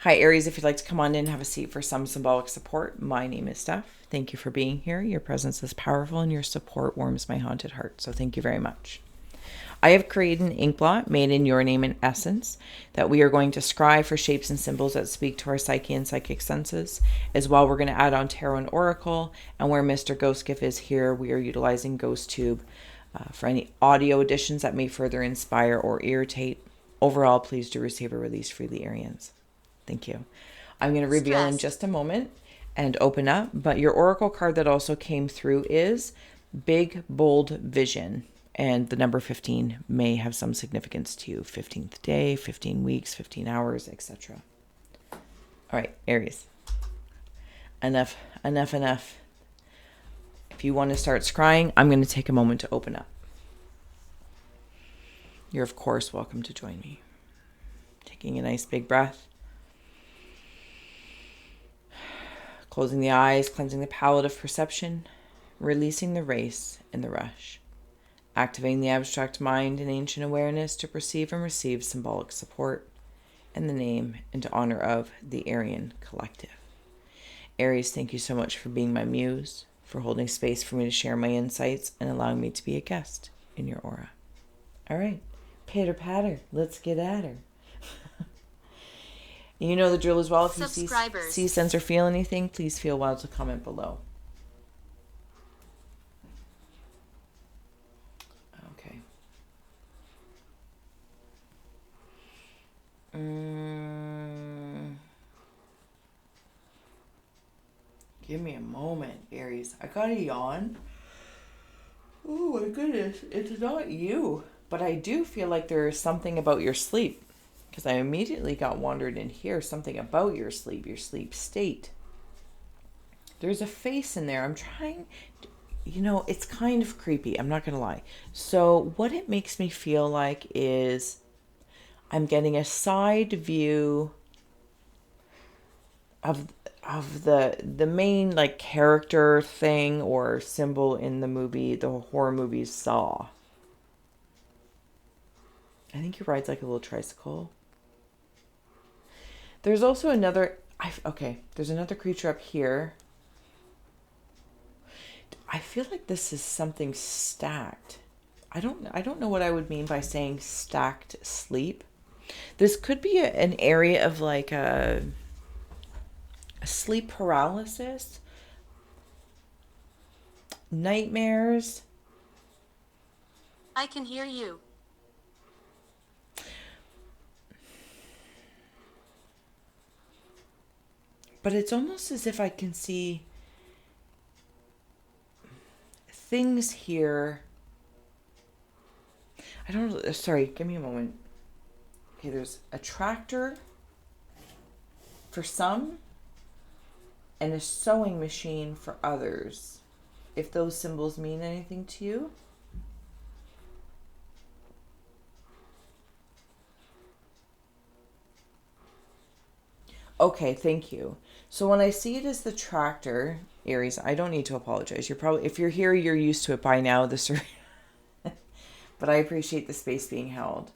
Hi, Aries. If you'd like to come on in and have a seat for some symbolic support, my name is Steph. Thank you for being here. Your presence is powerful and your support warms my haunted heart. So thank you very much. I have created an ink blot made in your name and essence that we are going to scry for shapes and symbols that speak to our psyche and psychic senses. As well, we're going to add on tarot and oracle. And where Mr. Ghost Gift is here, we are utilizing Ghost Tube for any audio additions that may further inspire or irritate. Overall, please do receive a release freely, Arians. Thank you. I'm going to reveal in just a moment and open up. But your oracle card that also came through is Big Bold Vision. And the number 15 may have some significance to you. 15th day, 15 weeks, 15 hours, etc. All right, Aries. Enough. If you want to start scrying, I'm going to take a moment to open up. You're, of course, welcome to join me. Taking a nice big breath. Closing the eyes, cleansing the palette of perception, releasing the race and the rush. Activating the abstract mind and ancient awareness to perceive and receive symbolic support in the name and to honor of the Aryan Collective. Aries, thank you so much for being my muse, for holding space for me to share my insights and allowing me to be a guest in your aura. All right, pitter patter, let's get at her. You know the drill as well. If you see, sense, or feel anything, please feel wild to comment below. Okay. Give me a moment, Aries. I got a yawn. Oh my goodness, it's not you. But I do feel like there's something about your sleep. Because I immediately got wandered in here. Something about your sleep state. There's a face in there. I'm trying, it's kind of creepy. I'm not going to lie. So what it makes me feel like is I'm getting a side view of the main like character thing or symbol in the movie, the horror movie Saw. I think he rides like a little tricycle. There's also another, there's another creature up here. I feel like this is something stacked. I don't know what I would mean by saying stacked sleep. This could be an area of like a sleep paralysis, nightmares. I can hear you. But it's almost as if I can see things here. I don't know. Sorry, give me a moment. Okay, there's a tractor for some and a sewing machine for others. If those symbols mean anything to you. Okay, thank you. So when I see it as the tractor, Aries, I don't need to apologize. You're probably, if you're here, you're used to it by now. But I appreciate the space being held.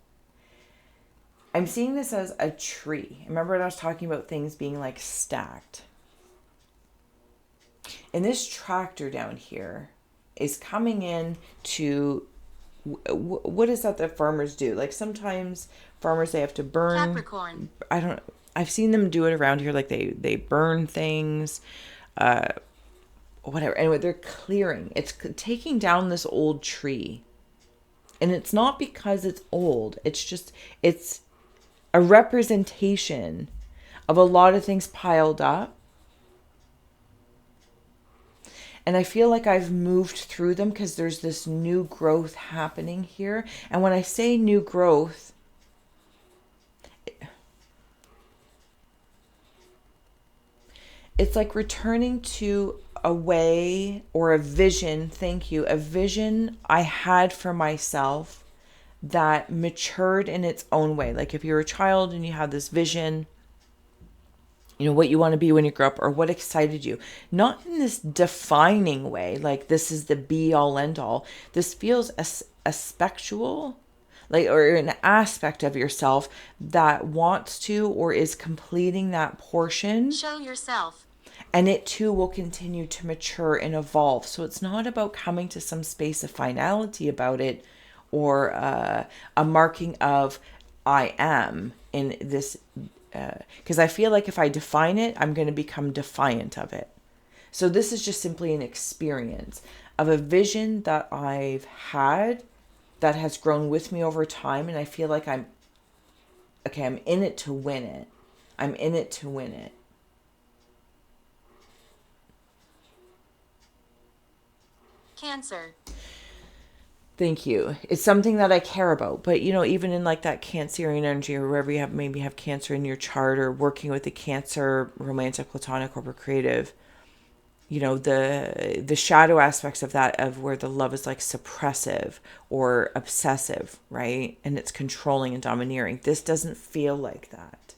I'm seeing this as a tree. Remember when I was talking about things being like stacked? And this tractor down here is coming in to, what is that farmers do? Like sometimes farmers, they have to burn. Capricorn. I've seen them do it around here. Like they burn things, whatever. Anyway, they're clearing. It's taking down this old tree. And it's not because it's old. It's a representation of a lot of things piled up. And I feel like I've moved through them because there's this new growth happening here. And when I say new growth, it's like returning to a way or a vision, a vision I had for myself that matured in its own way. Like if you're a child and you have this vision, what you want to be when you grow up or what excited you. Not in this defining way, like this is the be all end all. This feels a spectral, like, or an aspect of yourself that wants to or is completing that portion. Show yourself. And it too will continue to mature and evolve. So it's not about coming to some space of finality about it, or a marking of I am in this. Because I feel like if I define it, I'm going to become defiant of it. So this is just simply an experience of a vision that I've had that has grown with me over time. And I feel like I'm in it to win it. I'm in it to win it. Cancer. Thank you. It's something that I care about. But, even in like that Cancerian energy, or wherever you maybe have Cancer in your chart, or working with the Cancer, romantic, platonic, or creative, the shadow aspects of that, of where the love is like suppressive or obsessive, right? And it's controlling and domineering. This doesn't feel like that.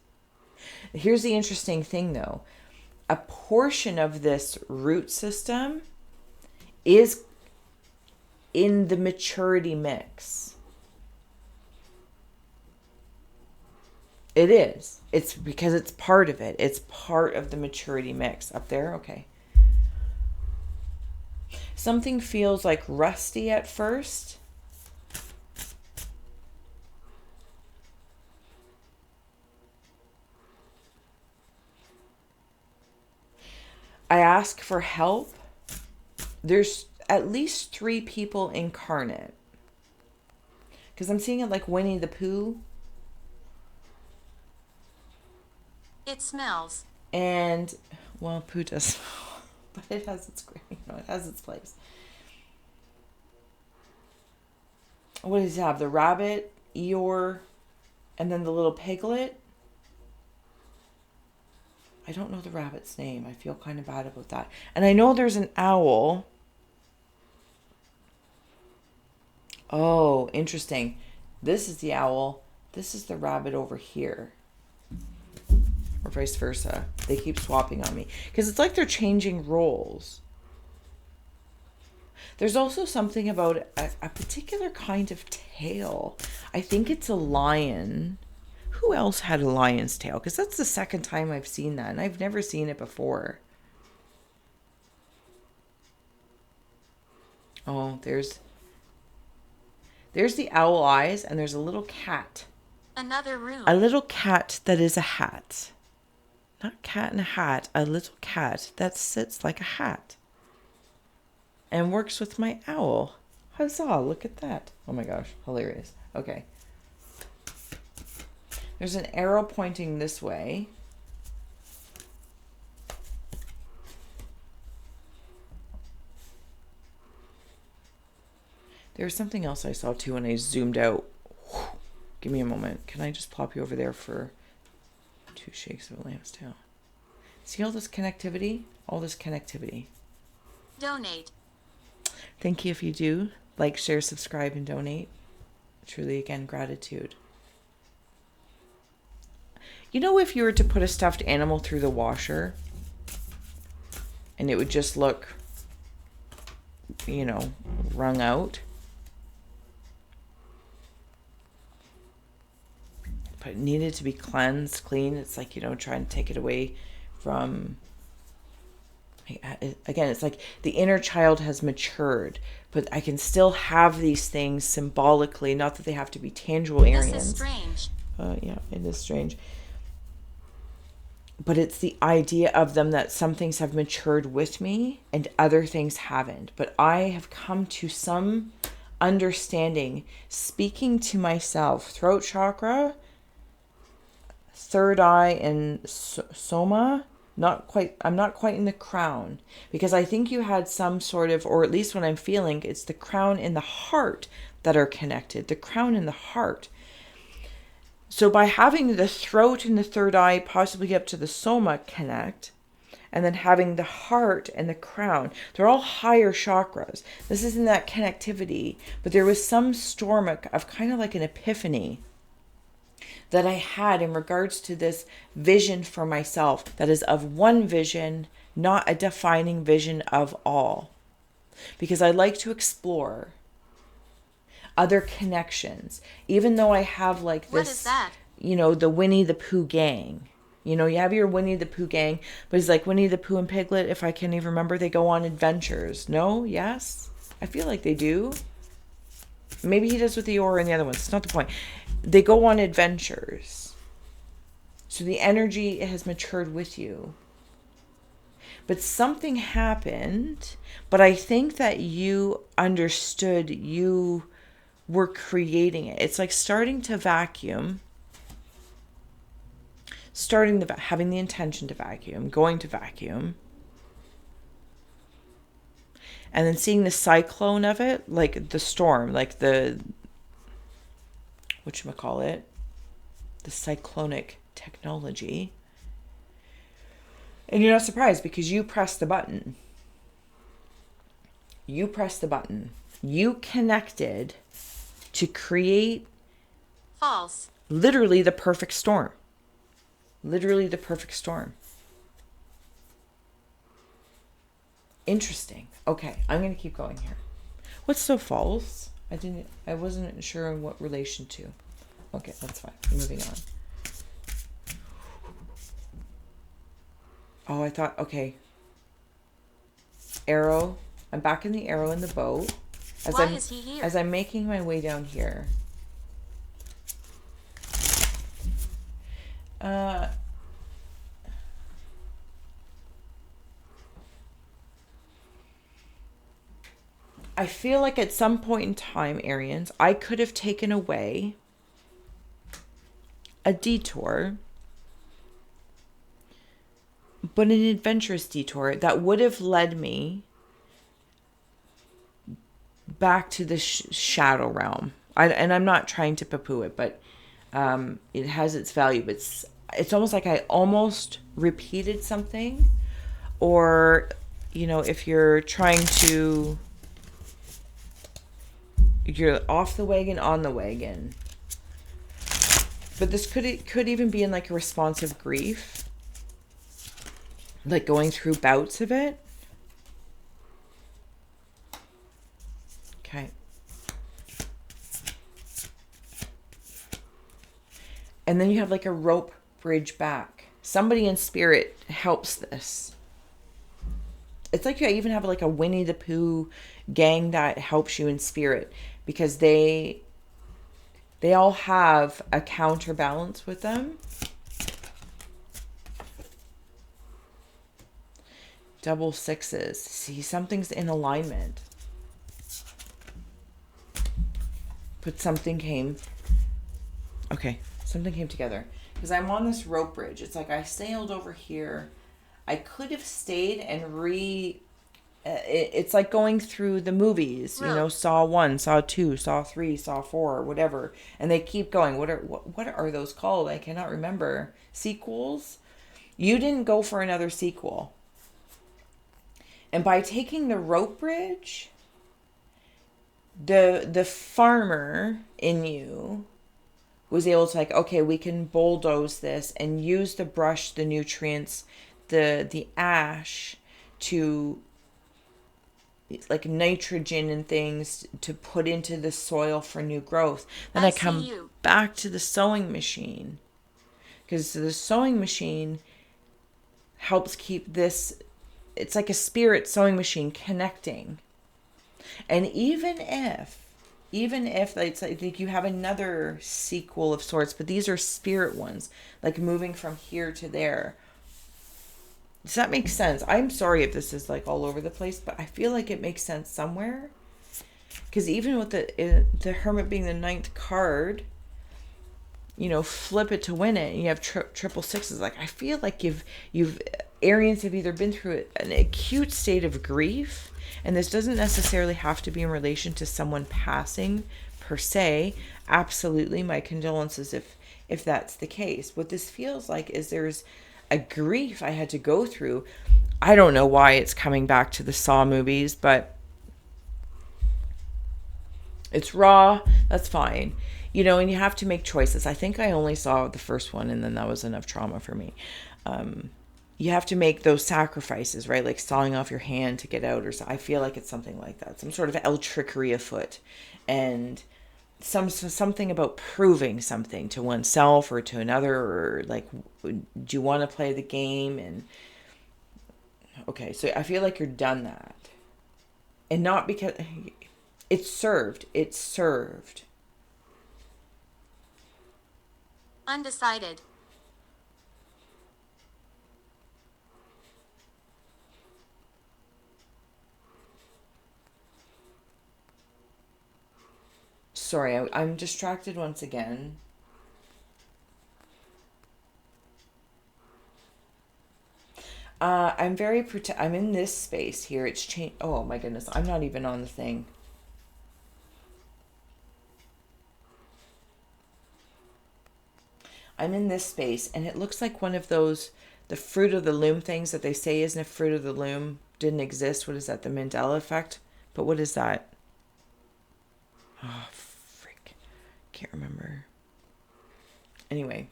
Here's the interesting thing though. A portion of this root system is in the maturity mix. It is. It's because it's part of it. It's part of the maturity mix. Up there? Okay. Something feels like rusty at first. I ask for help. There's at least 3 people incarnate. Because I'm seeing it like Winnie the Pooh. It smells. And, well, Pooh does, but it has its, it has its place. What does it have? The rabbit, Eeyore, and then the little piglet. I don't know the rabbit's name. I feel kind of bad about that. And I know there's an owl. Oh, interesting. This is the owl. This is the rabbit over here. Or vice versa. They keep swapping on me. Because it's like they're changing roles. There's also something about a particular kind of tail. I think it's a lion. Who else had a lion's tail? Because that's the second time I've seen that. And I've never seen it before. Oh, there's the owl eyes, and there's a little cat. Another room. A little cat that is a hat. Not cat in a hat. A little cat that sits like a hat. And works with my owl. Huzzah, look at that. Oh my gosh, hilarious. Okay. There's an arrow pointing this way. There's something else I saw too when I zoomed out. Give me a moment. Can I just plop you over there for 2 shakes of a lamb's tail? See all this connectivity? All this connectivity. Donate. Thank you if you do. Like, share, subscribe, and donate. Truly, again, gratitude. If you were to put a stuffed animal through the washer and it would just look, wrung out. But it needed to be cleansed, clean. It's like, trying to take it away from... Again, it's like the inner child has matured, but I can still have these things symbolically, not that they have to be tangible Arians. This is strange. Yeah, it is strange. But it's the idea of them that some things have matured with me and other things haven't. But I have come to some understanding, speaking to myself, throat chakra, third eye, and soma. I'm not quite in the crown, because I think you had some sort of, or at least what I'm feeling, it's the crown and the heart that are connected. The crown and the heart. So by having the throat and the third eye, possibly up to the soma, connect, and then having the heart and the crown, they're all higher chakras. This isn't that connectivity, but there was some storm of kind of like an epiphany that I had in regards to this vision for myself that is of one vision, not a defining vision of all. Because I like to explore. other connections. Even though I have like this, What is that? The Winnie the Pooh gang. You have your Winnie the Pooh gang, but it's like Winnie the Pooh and Piglet, if I can even remember, they go on adventures. No? Yes? I feel like they do. Maybe he does with Eeyore and the other ones. It's not the point. They go on adventures. So the energy has matured with you. But something happened, but I think that you understood you were creating it. It's like starting to vacuum, having the intention to vacuum, going to vacuum, and then seeing the cyclone of it, like the storm, like the cyclonic technology. And you're not surprised because you pressed the button. You connected to create False. literally the perfect storm. Interesting. Okay, I'm going to keep going here. What's so false? I wasn't sure in what relation to. Okay, that's fine. Moving on. Oh, I thought, okay. Arrow. I'm back in the arrow in the boat. Why is he here? As I'm making my way down here. I feel like at some point in time, Arians, I could have taken away a detour, but an adventurous detour that would have led me back to the shadow realm. And I'm not trying to poo-poo it, but it has its value. But it's almost like I almost repeated something, or if you're trying to, you're off the wagon, on the wagon. But this could even be in like a responsive grief, like going through bouts of it. Okay. And then you have like a rope bridge back. Somebody in spirit helps this. It's like you even have like a Winnie the Pooh gang that helps you in spirit, because they all have a counterbalance with them. Double sixes. See, something's in alignment. But something came together. Because I'm on this rope bridge. It's like I sailed over here. I could have stayed and it's like going through the movies, Saw 1, Saw 2, Saw 3, Saw 4, whatever. And they keep going. What are those called? I cannot remember. Sequels? You didn't go for another sequel. And by taking the rope bridge, the farmer in you was able to like, okay, we can bulldoze this and use the brush, the nutrients, the ash to like nitrogen and things to put into the soil for new growth. Then I come back to the sewing machine, because the sewing machine helps keep this, it's like a spirit sewing machine connecting. And even if it's like you have another sequel of sorts, but these are spirit ones, like moving from here to there. Does that make sense? I'm sorry if this is like all over the place, but I feel like it makes sense somewhere. Because even with the Hermit being the 9th card, flip it to win it, and you have triple sixes. Like I feel like you've Arians have either been through an acute state of grief, and this doesn't necessarily have to be in relation to someone passing per se. Absolutely, my condolences if that's the case. What this feels like is there's a grief I had to go through. I don't know why it's coming back to the Saw movies, but it's raw. That's fine. And you have to make choices. I think I only saw the first one, and then that was enough trauma for me. You have to make those sacrifices, right? Like sawing off your hand to get out, or so. I feel like it's something like that. Some sort of trickery afoot. And something about proving something to oneself or to another, or like, do you want to play the game? And okay, so I feel like you're done that. And not because it's served. It's served. Undecided. Sorry, I'm distracted once again. I'm in this space here. It's changed. Oh my goodness, I'm not even on the thing. I'm in this space, and it looks like one of those, the fruit of the loom things that they say isn't a fruit of the loom, didn't exist. What is that? The Mandela effect? But what is that? Oh, frick. Can't remember. Anyway.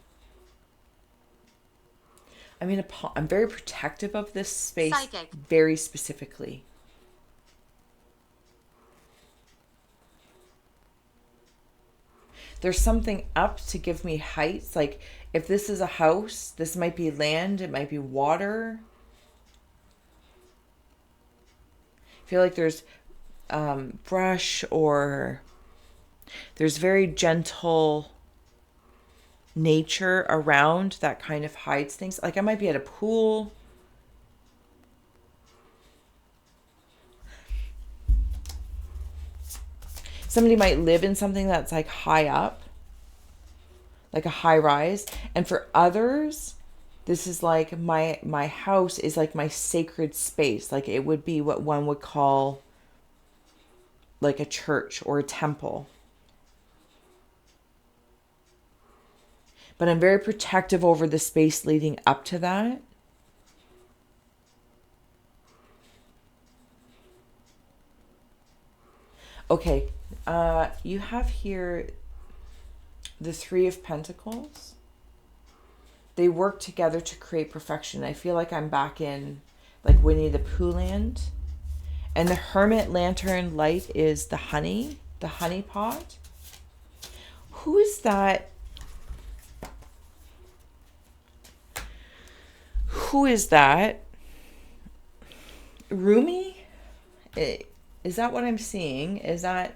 I'm very protective of this space. Psychic. Very specifically. There's something up to give me heights. Like, if this is a house, this might be land, it might be water. I feel like there's brush, or there's very gentle nature around that kind of hides things. Like, I might be at a pool. Somebody might live in something that's like high up, like a high rise. And for others, this is like my house is like my sacred space. Like, it would be what one would call like a church or a temple. But I'm very protective over the space leading up to that. Okay, you have here the Three of Pentacles. They work together to create perfection. I feel like I'm back in like Winnie the Pooh land. And the Hermit Lantern light is the honey pot. Who is that? Who is that? Rune? Is that what I'm seeing? Is that...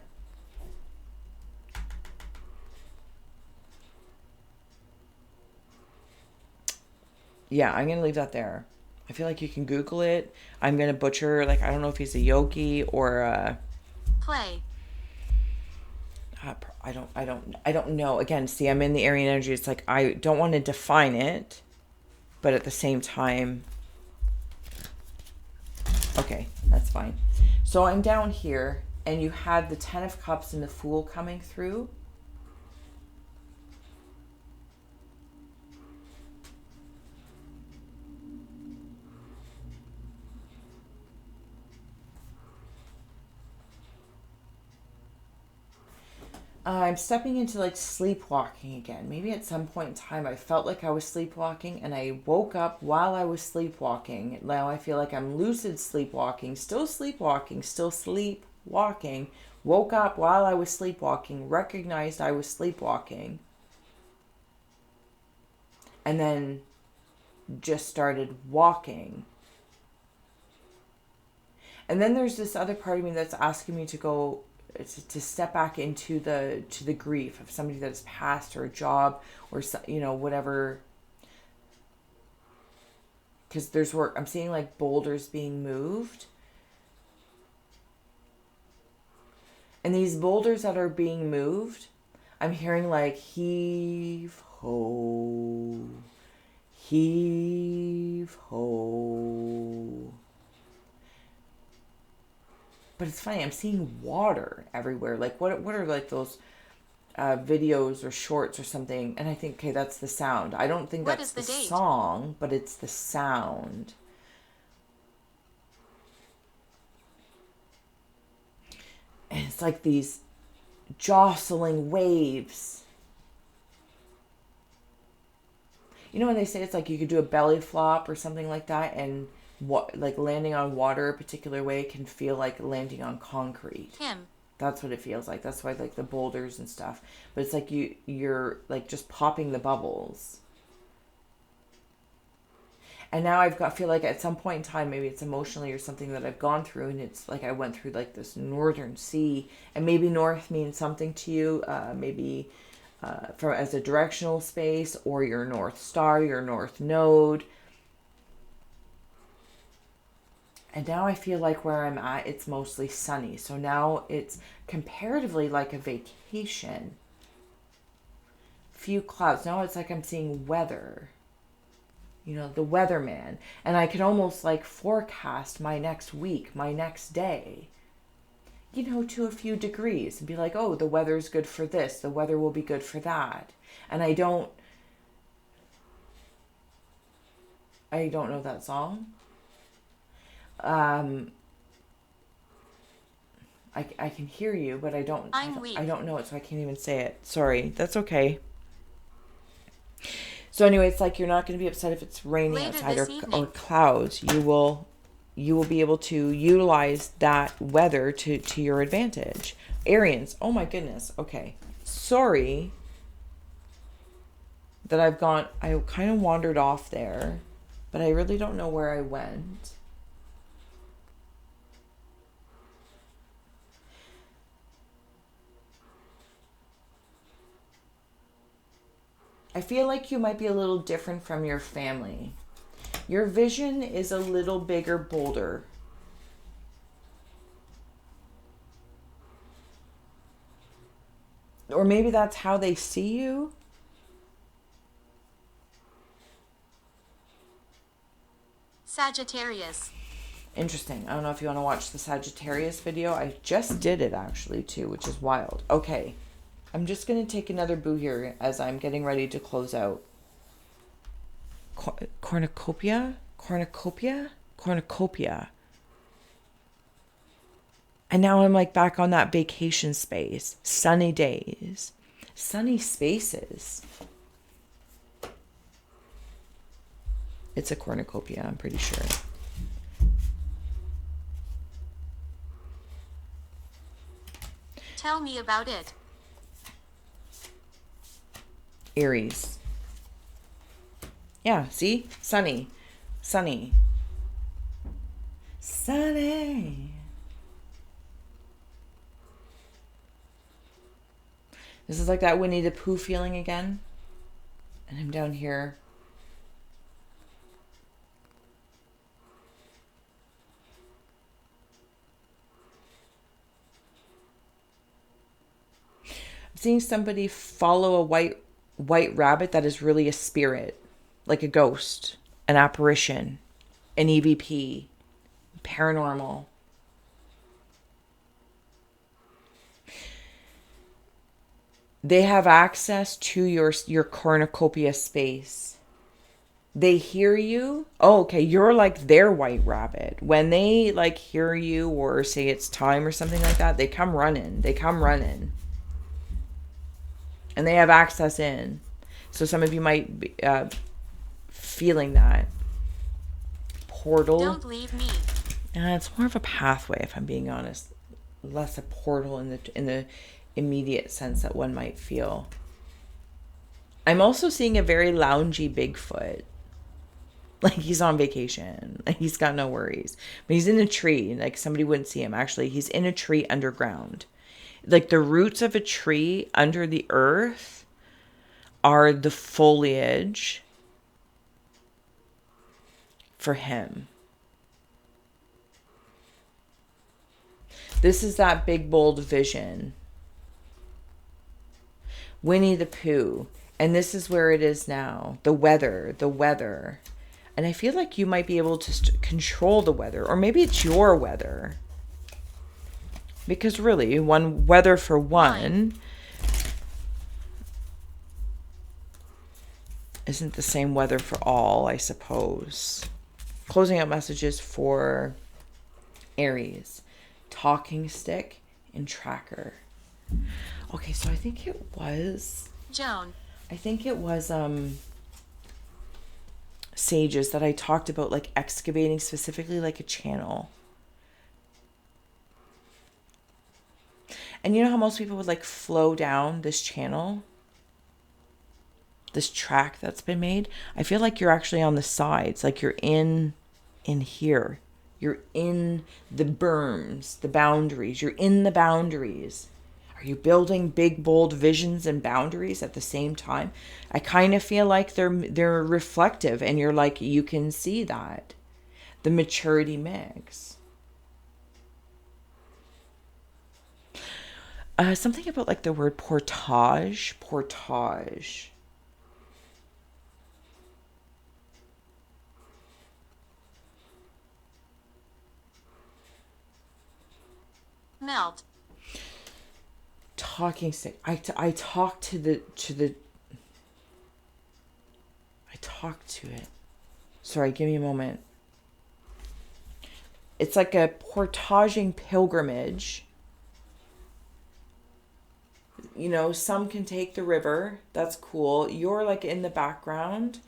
Yeah, I'm going to leave that there. I feel like you can Google it. I'm going to butcher, like, I don't know if he's a yogi or a... Play. I don't know. Again, see, I'm in the Aryan energy. It's like, I don't want to define it, but at the same time... Okay, that's fine. So I'm down here, and you have the Ten of Cups and the Fool coming through. I'm stepping into like sleepwalking again. Maybe at some point in time I felt like I was sleepwalking and I woke up while I was sleepwalking. Now I feel like I'm lucid sleepwalking, still sleepwalking, woke up while I was sleepwalking, recognized I was sleepwalking, and then just started walking. And then there's this other part of me that's asking me to go to step back into the grief of somebody that's passed, or a job, or whatever, because there's work. I'm seeing like boulders being moved, and these boulders that are being moved, I'm hearing like heave ho, heave ho. But it's funny, I'm seeing water everywhere. Like, what are like those videos or shorts or something? And I think, okay, that's the sound. I don't think that's the song, but it's the sound. And it's like these jostling waves. You know when they say it's like you could do a belly flop or something like that, and what, like landing on water a particular way can feel like landing on concrete. Him. That's what it feels like. That's why like the boulders and stuff. But it's like you're like just popping the bubbles. And now feel like at some point in time, maybe it's emotionally or something that I've gone through, and it's like I went through like this northern sea, and maybe north means something to you, maybe from as a directional space, or your North Star, your North Node. And now I feel like where I'm at, it's mostly sunny. So now it's comparatively like a vacation. Few clouds. Now it's like I'm seeing weather. You know, the weatherman. And I can almost like forecast my next week, my next day, you know, to a few degrees, and be like, oh, the weather's good for this. The weather will be good for that. And I don't know that song. I can hear you, but I don't know it, so I can't even say it. Sorry. That's okay. So anyway, it's like you're not going to be upset if it's raining outside or clouds. You will be able to utilize that weather to your advantage. Arians, oh my goodness. Okay. Sorry that I kind of wandered off there, but I really don't know where I went. I feel like you might be a little different from your family. Your vision is a little bigger, bolder. Or maybe that's how they see you. Sagittarius. Interesting. I don't know if you want to watch the Sagittarius video. I just did it actually too, which is wild. Okay. I'm just going to take another boo here as I'm getting ready to close out. Cornucopia. And now I'm like back on that vacation space. Sunny days. Sunny spaces. It's a cornucopia, I'm pretty sure. Tell me about it. Aries. Yeah, see? Sunny. This is like that Winnie the Pooh feeling again. And I'm down here. I'm seeing somebody follow a white rabbit that is really a spirit, like a ghost, an apparition, an EVP, paranormal. They have access to your cornucopia space. They hear you. Oh, okay. You're like their white rabbit. When they like hear you or say it's time or something like that, they come running. And they have access in. So some of you might be feeling that portal. Don't leave me. It's more of a pathway, if I'm being honest. Less a portal in the immediate sense that one might feel. I'm also seeing a very loungy Bigfoot. Like he's on vacation. Like he's got no worries. But he's in a tree. Like somebody wouldn't see him. Actually, he's in a tree underground. Like the roots of a tree under the earth are the foliage for him. This is that big, bold vision. Winnie the Pooh. And this is where it is now. The weather. And I feel like you might be able to control the weather. Or maybe it's your weather. Because really, one weather for one isn't the same weather for all, I suppose. Closing out messages for Aries. Talking stick and tracker. Okay, so I think it was Joan. I think it was sages that I talked about, like excavating specifically like a channel. And you know how most people would like flow down this channel, this track that's been made? I feel like you're actually on the sides, like you're in here. You're in the berms, the boundaries. You're in the boundaries. Are you building big, bold visions and boundaries at the same time? I kind of feel like they're reflective, and you're like, you can see that. The maturity mix. Something about like the word portage. Portage. Melt. Talking stick. I talk to the I talk to it. Sorry, give me a moment. It's like a portaging pilgrimage. You know, some can take the river. That's cool. You're like in the background,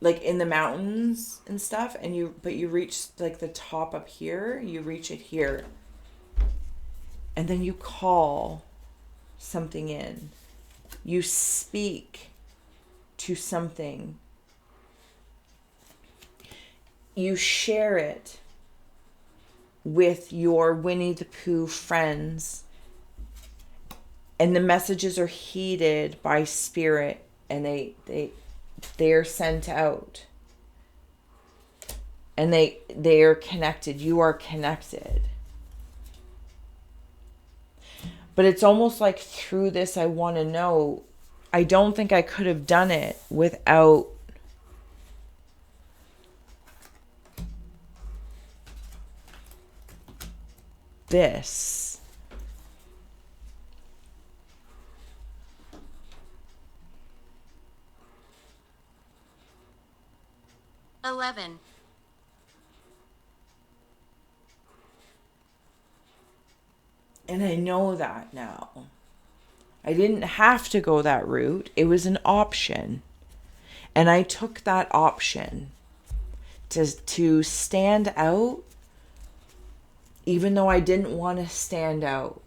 like in the mountains and stuff, and you reach like the top up here. You reach it here. And then you call something in. You speak to something. You share it with your Winnie the Pooh friends. And the messages are heeded by spirit, and they are sent out. And they are connected. You are connected. But it's almost like through this, I want to know, I don't think I could have done it without this. $11. And I know that now. I didn't have to go that route. It was an option. And I took that option to stand out, even though I didn't want to stand out.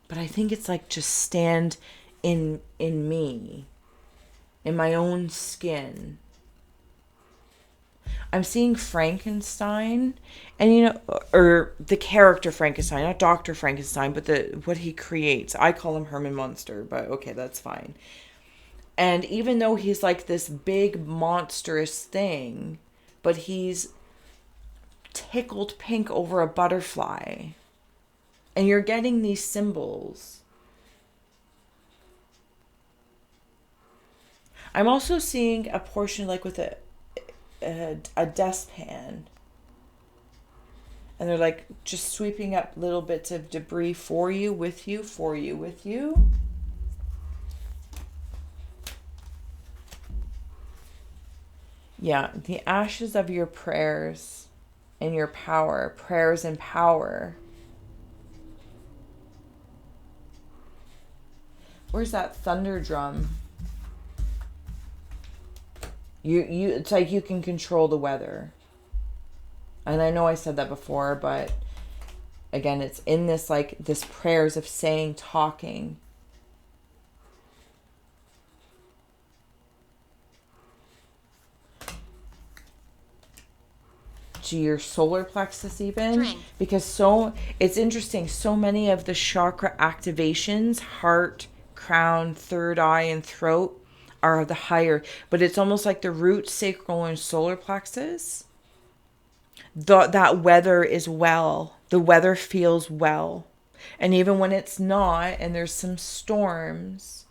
But I think it's like just stand in me, in my own skin. I'm seeing Frankenstein, and you know, or the character Frankenstein, not Dr. Frankenstein, but what he creates. I call him Herman Munster, but okay, that's fine. And even though he's like this big monstrous thing, but he's tickled pink over a butterfly. And you're getting these symbols. I'm also seeing a portion like with a dustpan, and they're like just sweeping up little bits of debris for you, with you, for you, with you. Yeah, the ashes of your prayers and your power, prayers and power. Where's that thunder drum? You it's like you can control the weather. And I know I said that before, but again, it's in this like this prayers of saying, talking. To your solar plexus even. Drink. Because it's interesting, so many of the chakra activations, heart, crown, third eye, and throat, are the higher, but it's almost like the root, sacral, and solar plexus. That weather is well. The weather feels well. And even when it's not, and there's some storms,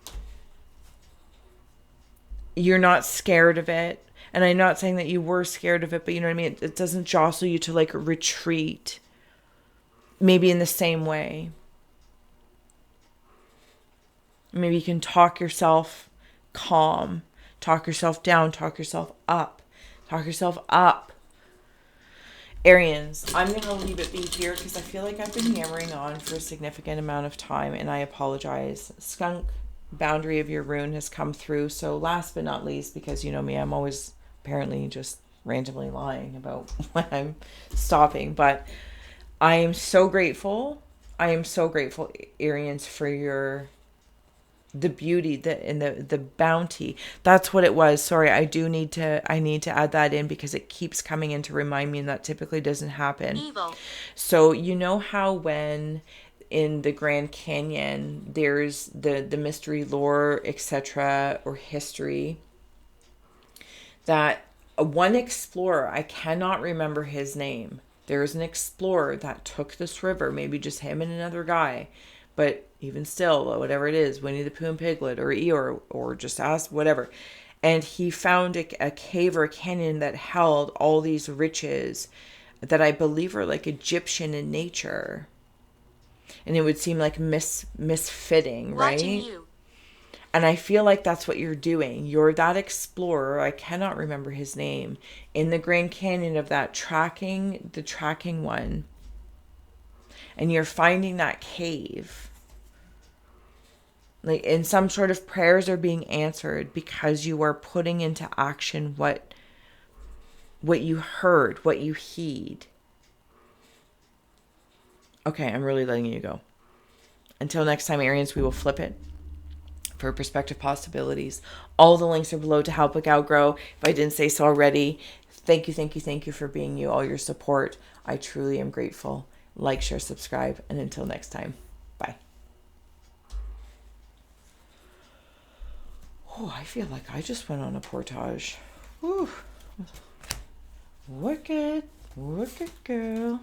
you're not scared of it. And I'm not saying that you were scared of it, but you know what I mean? It doesn't jostle you to like retreat. Maybe in the same way. Maybe you can talk yourself calm, talk yourself down, talk yourself up, talk yourself up. Arians, I'm going to leave it be here because I feel like I've been yammering on for a significant amount of time, and I apologize. Skunk, boundary of your rune has come through. So last but not least, because you know me, I'm always apparently just randomly lying about when I'm stopping, but I am so grateful. I am so grateful, Arians, for the beauty, the bounty. That's what it was. Sorry, I need to add that in because it keeps coming in to remind me, and that typically doesn't happen. Evil. So you know how when in the Grand Canyon there's the mystery lore, etc., or history, that one explorer, I cannot remember his name. There was an explorer that took this river, maybe just him and another guy, but even still, whatever it is, Winnie the Pooh and Piglet, or Eeyore, or just ask whatever. And he found a cave or a canyon that held all these riches that I believe are like Egyptian in nature. And it would seem like misfitting, Watching right? you. And I feel like that's what you're doing. You're that explorer, I cannot remember his name, in the Grand Canyon of that the tracking one. And you're finding that cave. Like, in some sort of prayers are being answered because you are putting into action what you heard, what you heed. Okay, I'm really letting you go. Until next time, Arians, we will flip it for perspective possibilities. All the links are below to help Gal grow. If I didn't say so already, thank you for being you, all your support. I truly am grateful. Like, share, subscribe, and until next time, bye. Oh, I feel like I just went on a portage. Whew. Work it, girl.